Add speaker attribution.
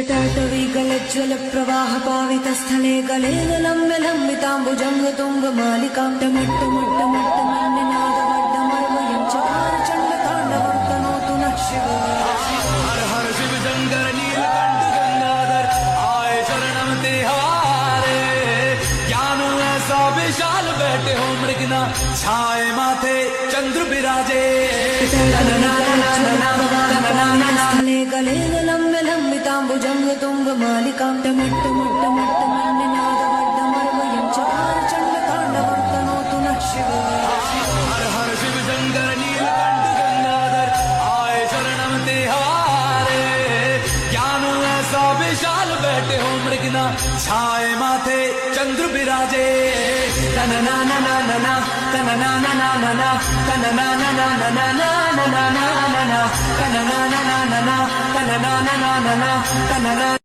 Speaker 1: टाटवीगलज्ज्वल प्रवाह पावितस्थले गलेन लम्ब्य लम्बिताम्बुजङ्ग तुङ्गमालिकां टमट्टमट्टमट्टमन्निनादवड्डमर्वयं चकार चण्डताण्डवं तनोतु नः शिव।
Speaker 2: हर हर शिव शंकर नीलकंठ गंगाधर आए शरणम तिहारे। ज्ञान ऐसा विशाल बैठे हो मृगना छाए माथे चंद्र विराजे।
Speaker 1: स्थले गलेन लम्ब्य लम्बिताम्बुजङ्ग तुङ्गमालिकां टमट्टमट्टमट्टमन्निनादवड्डमर्वयं चकार चण्डताण्डवं तनोतु नः शिव।
Speaker 2: हर हर शिव शंकर नीलकंठ गंगाधर आए शरणम तिहारे। ज्ञान ऐसा विशाल बैठे हो मृगना छाए माथे चंद्र विराजे। तन ना ना ना ना ना तन ना ना ना ना ना तन ना ना ना ना ना ना ना ना ना ना तन ना ना ना ना ना तन ना ना ना ना ना तन ना